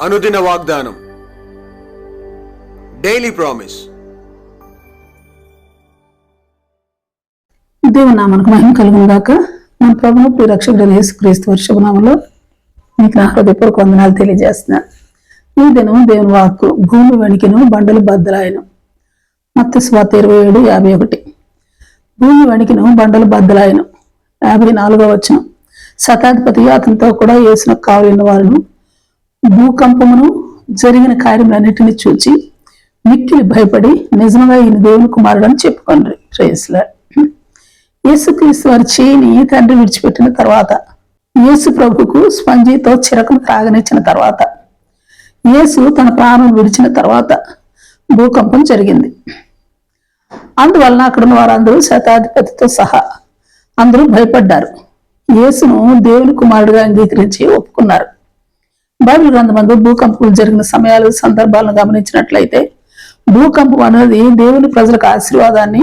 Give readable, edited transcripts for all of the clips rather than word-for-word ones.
అనుదిన వాగ్దానం, daily promise. దేవుని నామానికి మహిమ కలుగును గాక. మన ప్రభువు ప్రియ రక్షకుడైన యేసుక్రీస్తు వర్షభనామంలో మీకు నా హృదయపూర్వక వందనాలు తెలియజేస్తున్నాను. ఈ దినం దేవుని వాక్కు, భూమి వణికిను బండలు బద్దలాయను. మత్తయి సువార్త 27:51. భూమి వణికిను బండలు బద్దలాయను. 54వ వచనం. శతాధిపతి అతనితో కూడా యేసునకు కావలిన వారును భూకంపమును జరిగిన కార్యములన్నిటిని చూచి మిక్కిలి భయపడి నిజంగా ఈయన దేవుని కుమారుడు అని చెప్పుకోండి. ప్రైజ్లా. యేసుక్రీస్తు వారి చేయిని తండ్రి విడిచిపెట్టిన తర్వాత, యేసు ప్రభుకు స్పంజితో చిరకను త్రాగనిచ్చిన తర్వాత, యేసు తన ప్రాణం విడిచిన తర్వాత భూకంపం జరిగింది. అందువలన అక్కడున్న వారందరూ శతాధిపతితో సహా అందరూ భయపడ్డారు. యేసును దేవుని కుమారుడిగా అంగీకరించి ఒప్పుకున్నారు. బైబిల్ గ్రంథమందు భూకంపాలు జరిగిన సమయాలు, సందర్భాలను గమనించినట్లయితే భూకంపం అనేది దేవుని ప్రజలకు ఆశీర్వాదాన్ని,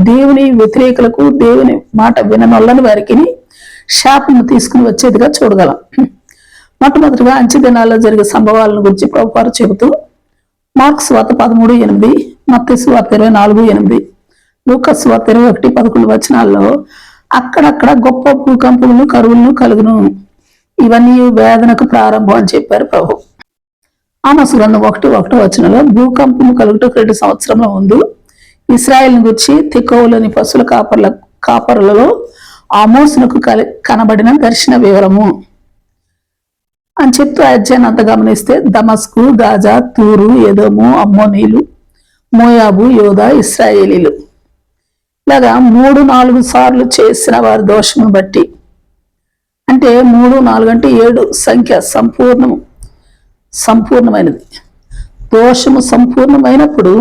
దేవుని వ్యతిరేకులకు, దేవుని మాట విననొల్లని వారికి శాపము తీసుకుని వచ్చేదిగా చూడగలం. మొట్టమొదటిగా అంచె దినాల్లో జరిగే సంభవాలను గురించి ప్రభువారు చెబుతూ మార్కు సువార్త 13:8, మత్తయి సువార్త 24:8, లూకా సువార్త 21:11 వచనాల్లో అక్కడక్కడ గొప్ప భూకంపములు, కరువులను కలుగును, ఇవన్నీ వేదనకు ప్రారంభం అని చెప్పారు ప్రభు. ఆమోసు గ్రంథం 1:1 వచనంలో భూకంపము కలుగుటకు 2 సంవత్సరంలో ముందు ఇశ్రాయేలును గురించి తెకోవలోని పశువుల కాపరులలో ఆమోసునకు కనబడిన దర్శన వివరము అని చెప్తూ అధ్యాయాన్ని అంతా గమనిస్తే దమస్కు, గాజా, తూరు, ఎదోము, అమ్మోనీలు, మోయాబు, యోధా, ఇశ్రాయేలీలు ఇలాగా 3-4 సార్లు చేసిన వారి దోషమును బట్టి, అంటే 3, 4 అంటే 7 సంఖ్య సంపూర్ణమైనది. దోషము సంపూర్ణమైనప్పుడు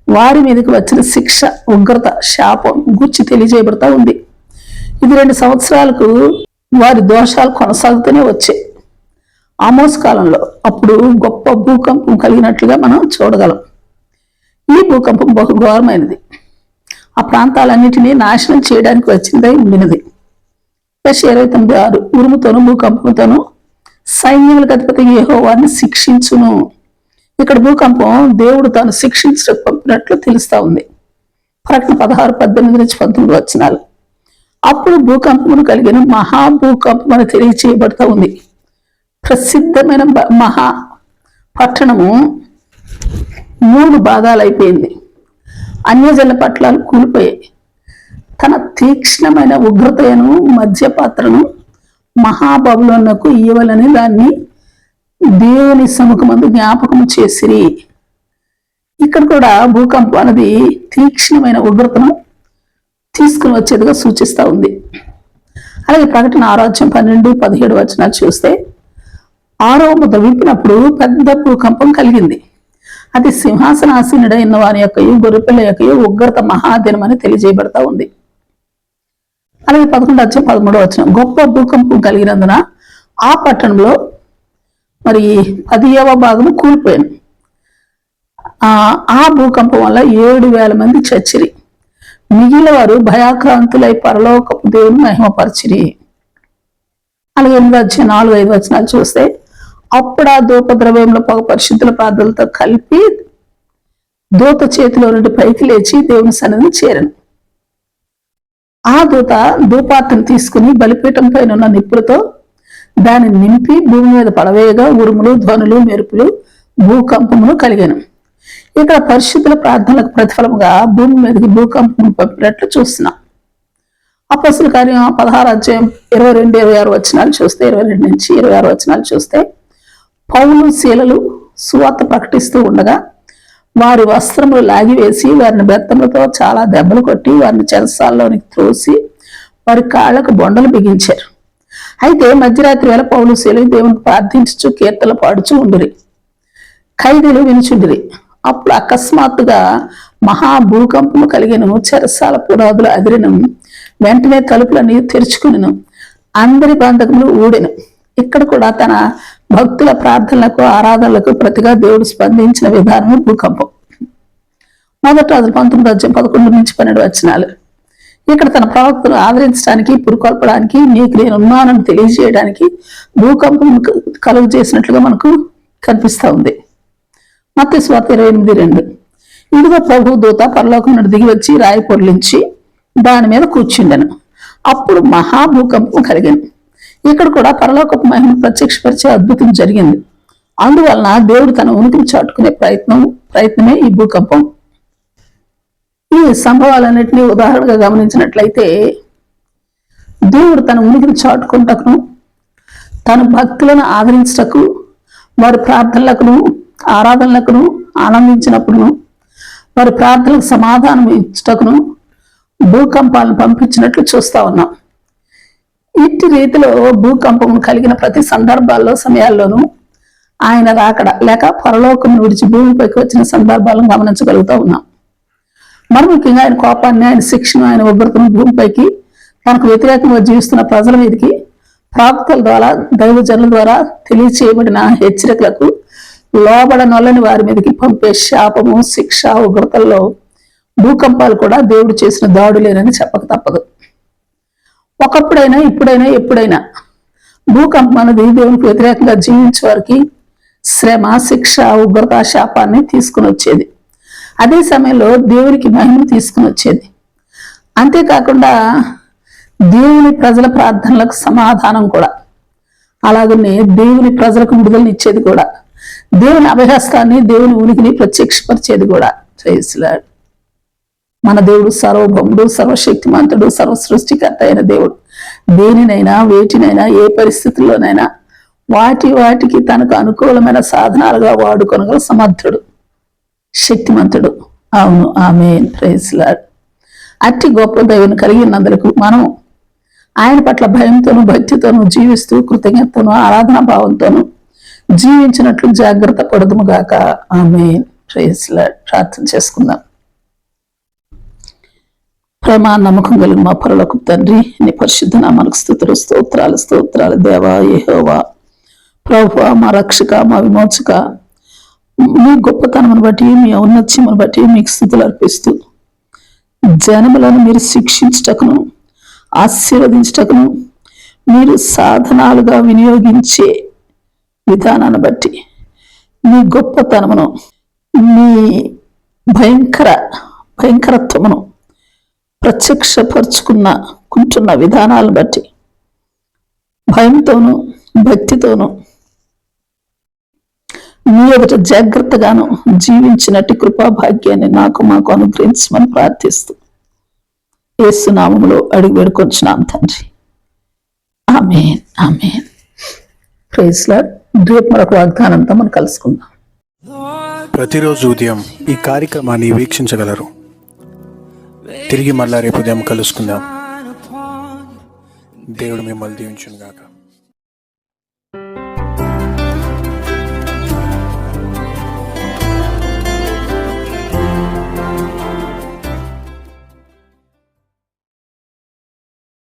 వారి మీదకి వచ్చిన శిక్ష, ఉగ్రత, శాపం గురించి తెలియజేయబడతా ఉంది. ఇది 2 సంవత్సరాలకు వారి దోషాలు కొనసాగుతూనే వచ్చాయి. ఆమోస్ కాలంలో అప్పుడు గొప్ప భూకంపం కలిగినట్లుగా మనం చూడగలం. ఈ భూకంపం బహు ఘోరమైనది. ఆ ప్రాంతాలన్నిటినీ నాశనం చేయడానికి వచ్చినదై ఉండినది. 29:6 ఉరుముతోను భూకంపంతోను సైన్యములకు అధిపతి యెహోవాను శిక్షించును. ఇక్కడ భూకంపం దేవుడు తాను శిక్షించడానికి పంపినట్లు తెలుస్తా ఉంది. ప్రకటన 16:18-19 వచనాలు. అప్పుడు భూకంపమును కలిగిన మహాభూకంపం అని తెలియచేయబడతా ఉంది. ప్రసిద్ధమైన మహా పట్టణము 3 భాగాలు అయిపోయింది. అన్యజన పట్టణాలు కూలిపోయాయి. తన తీక్ష్ణమైన ఉగ్రతను, మధ్యపాత్రను మహాబబులోనుకు ఇవ్వాలని దాన్ని దేవుని సముఖమందు జ్ఞాపకం చేసిరి. ఇక్కడ కూడా భూకంపం అనేది తీక్ష్ణమైన ఉగ్రతను తీసుకుని వచ్చేదిగా సూచిస్తూ ఉంది. అలాగే ప్రకటన 6:12-17 వచనాలు చూస్తే 6వ ముద్ర విప్పినప్పుడు పెద్ద భూకంపం కలిగింది. అది సింహాసనాసీనుడైన వారి యొక్కయు గొర్రెపిల్ల యొక్కయు ఉగ్రత మహాదినం అని తెలియజేయబడతా ఉంది. అలాగే 11:13 వచనం గొప్ప భూకంపం కలిగినందున ఆ పట్టణంలో మరి 10వ భాగము కూలిపోయాను. ఆ భూకంపం వల్ల 7,000 మంది చచ్చిరి. మిగిలిన వారు భయాక్రాంతులై పరలోకపు దేవుని మహిమపరచిరి. అలాగే 8-4-5 వచనాలు చూస్తే అప్పుడు ఆ ధూపద్రవ్యంలో పొగ పరిశుద్ధుల ప్రార్థనలతో కలిపి దూత చేతిలో నుండి పైకి లేచి దేవుని సన్నిధిని చేరను. ఆ దూత ధూపార్తను తీసుకుని బలిపీఠం పైన ఉన్న నిప్పులతో దాన్ని నింపి భూమి మీద పడవేయగా ఉరుములు, ధ్వనులు, మెరుపులు, భూకంపములు కలిగాను. ఇక్కడ పరిశుద్ధుల ప్రార్థనలకు ప్రతిఫలముగా భూమి మీదకి భూకంపం పంపినట్లు చూస్తున్నాం. అపొస్తలుల కార్యం 16:22-26 వచనాలు చూస్తే 22-26 వచనాలు చూస్తే పౌలు, శీలలు సువార్త ప్రకటిస్తూ ఉండగా వారి వస్త్రములు లాగివేసి వారిని బెత్తములతో చాలా దెబ్బలు కొట్టి వారిని చెరసాల్లోనికి త్రోసి వారి కాళ్లకు బొండలు బిగించారు. అయితే మధ్యరాత్రి వేళ పౌలు, శీలలు దేవునికి ప్రార్థించుచు కీర్తనలు పాడుచు ఉండిరి. ఖైదీలు వినుచుండిరి. అప్పుడు అకస్మాత్తుగా మహాభూకంపము కలిగిన చెరసాల పునాదులు అదిరిను. వెంటనే తలుపులన్నీ తెరుచుకుని అందరి బంధకములు ఊడెను. ఇక్కడ కూడా తన భక్తుల ప్రార్థనలకు, ఆరాధనలకు ప్రతిగా దేవుడు స్పందించిన విధానము భూకంపం. 1 రాజులు 19:11-12 వచనాలు. ఇక్కడ తన ప్రవక్తను ఆదరించడానికి, పురుకొల్పడానికి, నీకు నేను ఉన్నానని తెలియజేయడానికి భూకంపం కలుగు చేసినట్లుగా మనకు కనిపిస్తూ ఉంది. మత్తయి సువార్త 28:2. ఇదిగో ప్రభు దూత పరలోకం నుండి దిగి వచ్చి రాయి పొర్లించి దాని మీద కూర్చుండెను. అప్పుడు మహాభూకంపం కలిగింది. ఇక్కడ కూడా పరలోకపు మహిమను ప్రత్యక్షపరిచే అద్భుతం జరిగింది. అందువలన దేవుడు తన ఉనికిని చాటుకునే ప్రయత్నమే ఈ భూకంపం. ఈ సంభవాలన్నింటినీ ఉదాహరణగా గమనించినట్లయితే దేవుడు తన ఉనికిని చాటుకుంటకును, తన భక్తులను ఆదరించటకు, వారి ప్రార్థనలకును ఆరాధనలకును ఆనందించినప్పుడును, వారి ప్రార్థనలకు సమాధానం ఇచ్చటకును భూకంపాలను పంపించినట్లు చూస్తా ఉన్నాం. ఇట్టి రీతిలో భూకంపం కలిగిన ప్రతి సందర్భాల్లో సమయాల్లోనూ ఆయన రాకడ లేక పరలోకం విడిచి భూమిపైకి వచ్చిన సందర్భాలను గమనించగలుగుతూ ఉన్నాం. మరి ముఖ్యంగా ఆయన కోపాన్ని, ఆయన శిక్షను, ఆయన ఉగ్రతను భూమిపైకి తనకు వ్యతిరేకంగా జీవిస్తున్న ప్రజల మీదకి ప్రవక్తల ద్వారా, దైవజనుల ద్వారా తెలియచేయబడిన హెచ్చరికలకు లోబడనొల్లని వారి మీదకి పంపే శాపము, శిక్ష, ఉగ్రతల్లో భూకంపాలు కూడా దేవుడు చేసిన దాడులేనని చెప్పక తప్పదు. ఒకప్పుడైనా, ఇప్పుడైనా, ఎప్పుడైనా భూకంపం అనేది దేవునికి వ్యతిరేకంగా జీవించే వారికి శ్రమ, శిక్ష, ఉగ్రత, శాపాన్ని తీసుకుని వచ్చేది. అదే సమయంలో దేవునికి మహిమను తీసుకుని వచ్చేది. అంతేకాకుండా దేవుని ప్రజల ప్రార్థనలకు సమాధానం కూడా, అలాగనే దేవుని ప్రజలకు విడుదలనిచ్చేది కూడా, దేవుని అభయహస్తాన్ని, దేవుని ఉనికిని ప్రత్యక్షపరిచేది కూడా. ప్రైజ్లార్డ్. మన దేవుడు సర్వభౌముడు, సర్వశక్తిమంతుడు, సర్వ సృష్టికర్త అయిన దేవుడు. దేనినైనా, వేటినైనా, ఏ పరిస్థితుల్లోనైనా వాటికి తనకు అనుకూలమైన సాధనాలుగా వాడుకొనగల సమర్థుడు, శక్తిమంతుడు. అవును, ఆమేన్. Praise lord. అట్టి గొప్ప దైవం కలిగినందుకు మనం ఆయన పట్ల భయంతోనూ భక్తితోనూ జీవిస్తూ కృతజ్ఞతతోనూ ఆరాధనా భావంతోనూ జీవించినట్లు జాగ్రత్త పడదుము గాక. ఆమేన్. Praise lord. ప్రార్థన చేసుకుందాం. ప్రేమ నమ్మకం కలిగిన మా పరలోకపు తండ్రి, నీ పరిశుద్ధ నామమునకు స్తుతులు, స్తోత్రాలు దేవా, యెహోవా, ప్రభువా, మా రక్షక, మా విమోచక, మీ గొప్పతనమును బట్టి, మీ ఔన్నత్యమును బట్టి మీకు స్తుతులు అర్పిస్తూ, జనములను మీరు శిక్షించుటకును ఆశీర్వదించుటకును మీరు సాధనాలుగా వినియోగించే విధానాన్ని బట్టి, మీ గొప్పతనమును, మీ భయంకరత్వమును ప్రత్యక్షపరుచుకుంటున్న విధానాలను బట్టి భయంతోనూ భక్తితోనూ మీ ఎదుట జాగ్రత్తగాను జీవించినట్టు కృపాభాగ్యాన్ని మాకు అనుగ్రహించమని ప్రార్థిస్తూ యేసు నామములో అడిగి వేడుకొంచున్నాం తండ్రి. Amen, amen. Praise lord. రేపు మరొక వాగ్దానంతో మనం కలుసుకుందాం. ప్రతిరోజు ఉదయం ఈ కార్యక్రమాన్ని వీక్షించగలరు. తిరిగి మళ్ళా రేపు ఉదయం కలుసుకుందాం. దేవుడు మిమ్మల్ని దీవించును గాక.